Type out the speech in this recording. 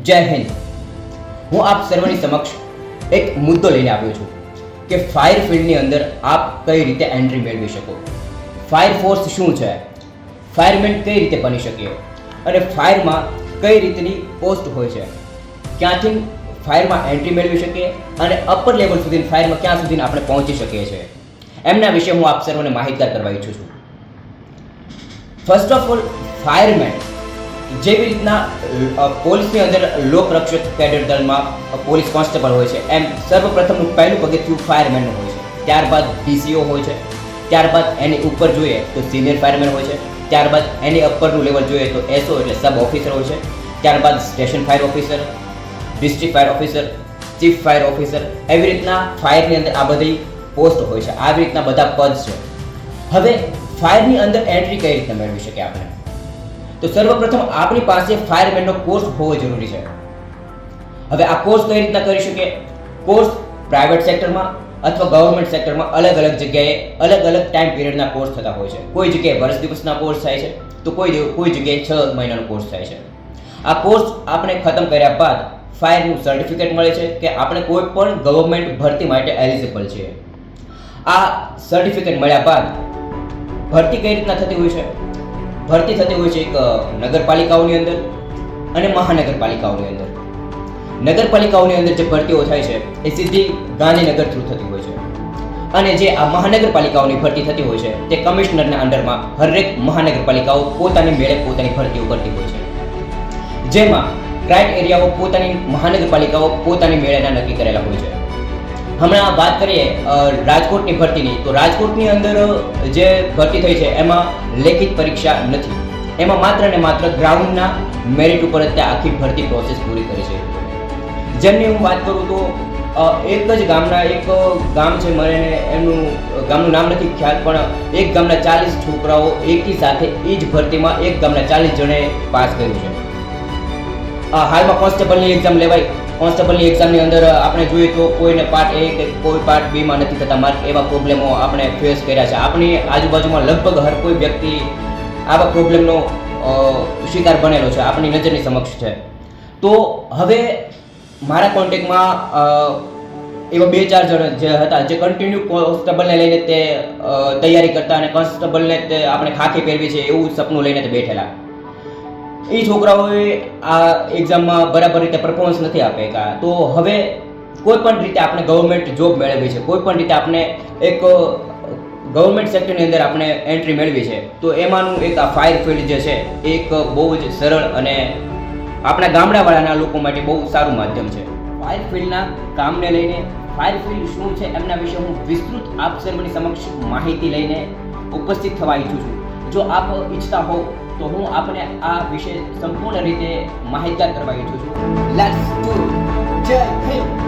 જય હિન્દ. હું આપ સર્વની સમક્ષ એક મુદ્દો લઈને આવ્યો છું કે ફાયર ફિલ્ડની અંદર આપ કઈ રીતે એન્ટ્રી મેળવી શકો, ફાયર ફોર્સ શું છે, ફાયરમેન કઈ રીતે બની શકીએ અને ફાયરમાં કઈ રીતની પોસ્ટ હોય છે, ક્યાંથી ફાયરમાં એન્ટ્રી મેળવી શકીએ અને અપર લેવલ સુધી ફાયરમાં ક્યાં સુધી આપણે પહોંચી શકીએ છીએ, એમના વિશે હું આપ સર્વને માહિતગાર કરવા ઈચ્છું છું. ફર્સ્ટ ઓફ ઓલ, ફાયરમેન જેવી રીતના પોલીસની અંદર લોકરક્ષક કેડર દળમાં પોલીસ કોન્સ્ટેબલ હોય છે, એમ સર્વપ્રથમનું પહેલું પગથિયું ફાયરમેનનું હોય છે. ત્યારબાદ ડીસીઓ હોય છે, ત્યારબાદ એની ઉપર જોઈએ તો સિનિયર ફાયરમેન હોય છે, ત્યારબાદ એની અપરનું લેવલ જોઈએ તો એસઓ એટલે સબ ઓફિસર હોય છે, ત્યારબાદ station fire officer, district fire officer, chief fire officer, એવી રીતના ફાયરની અંદર આ બધી પોસ્ટ હોય છે. આવી રીતના બધા પદ છે. હવે ફાયરની અંદર એન્ટ્રી કઈ રીતે મેળવી શકીએ આપણે? તો સર્વપ્રથમ આપણી પાસે ફાયરમેનનો કોર્સ હોવો જરૂરી છે. હવે આ કોર્સ કઈ રીતના કરી શકીએ? કોર્સ પ્રાઇવેટ સેક્ટરમાં અથવા ગવર્મેન્ટ સેક્ટરમાં અલગ અલગ જગ્યાએ અલગ અલગ ટાઈમ પિરિયડના કોર્સ થતા હોય છે. કોઈ જગ્યાએ વર્ષ દિવસના કોર્સ થાય છે તો કોઈ જગ્યાએ 6 મહિનાનો કોર્સ થાય છે. આ કોર્સ આપણે ખતમ કર્યા બાદ ફાયરનું સર્ટિફિકેટ મળે છે કે આપણે કોઈ પણ ગવર્મેન્ટ ભરતી માટે એલિજિબલ છીએ. આ સર્ટિફિકેટ મળ્યા બાદ ભરતી કઈ રીતના થતી હોય છે? ભરતી થતી હોય છે એક નગરપાલિકાઓની અંદર અને મહાનગરપાલિકાઓની અંદર. નગરપાલિકાઓની અંદર જે ભરતીઓ થાય છે એ સીધી ગાંધીનગર થ્રુ થતી હોય છે અને જે આ મહાનગરપાલિકાઓની ભરતી થતી હોય છે તે કમિશનરના અંડરમાં હરેક મહાનગરપાલિકાઓ પોતાની મેળે પોતાની ભરતીઓ કરતી હોય છે, જેમાં ક્રાઇટેરિયાઓ પોતાની મહાનગરપાલિકાઓ પોતાની મેળેના નક્કી કરેલા હોય છે. હમણાં વાત કરીએ રાજકોટની ભરતીની, તો રાજકોટની અંદર જે ભરતી થઈ છે એમાં લેખિત પરીક્ષા નથી, એમાં માત્ર ને માત્ર ગ્રાઉન્ડના મેરિટ ઉપર જ ત્યાં આખી ભરતી પ્રોસેસ પૂરી કરી છે. જેમની હું વાત કરું તો એક જ ગામના એક ગામ છે, મને એમનું ગામનું નામ નથી ખ્યાલ, પણ એક ગામના 40 છોકરાઓ એકી સાથે એ જ ભરતીમાં એક ગામના 40 જણે પાસ કર્યું છે. હાલમાં કોન્સ્ટેબલની એક્ઝામ લેવાય. કોન્સ્ટેબલની એક્ઝામની અંદર આપણે જોઈએ તો કોઈને પાર્ટ એ કે કોઈ પાર્ટ બીમાં નથી થતા માર્ક, એવા પ્રોબ્લેમો આપણે ફેસ કર્યા છે. આપણી આજુબાજુમાં લગભગ હર કોઈ વ્યક્તિ આવા પ્રોબ્લેમનો શિકાર બનેલો છે, આપણી નજરની સમક્ષ છે. તો હવે મારા કોન્ટેક્ટમાં એવા 2-4 જણ જે હતા જે કન્ટિન્યુ કોન્સ્ટેબલને લઈને તે તૈયારી કરતા અને કોન્સ્ટેબલને તે આપણે ખાખી પહેરવી છે એવું સપનું લઈને તે બેઠેલા. એ છોકરાઓએ આ એક્ઝામમાં બરાબર રીતે પરફોર્મન્સ નથી આપે. તો હવે કોઈ પણ રીતે આપણે ગવર્મેન્ટ જોબ મેળવવી છે, કોઈ પણ રીતે આપણે એક ગવર્મેન્ટ સેક્ટરની અંદર આપણે એન્ટ્રી મેળવી છે, તો એમાંનું એક આ ફાયર ફિલ્ડ જે છે એક બહુ જ સરળ અને આપણા ગામડાવાળાના લોકો માટે બહુ સારું માધ્યમ છે. ફાયર ફિલ્ડના કામને લઈને, ફાયર ફિલ્ડ શું છે એમના વિશે હું વિસ્તૃત આપ સર્વની સમક્ષ માહિતી લઈને ઉપસ્થિત થવા ઈચ્છું છું. જો આપ ઈચ્છતા હો તો હું આપને આ વિશે સંપૂર્ણ રીતે માહિતગાર કરવા ઈચ્છું છું. Let's go. જય હિન્દ.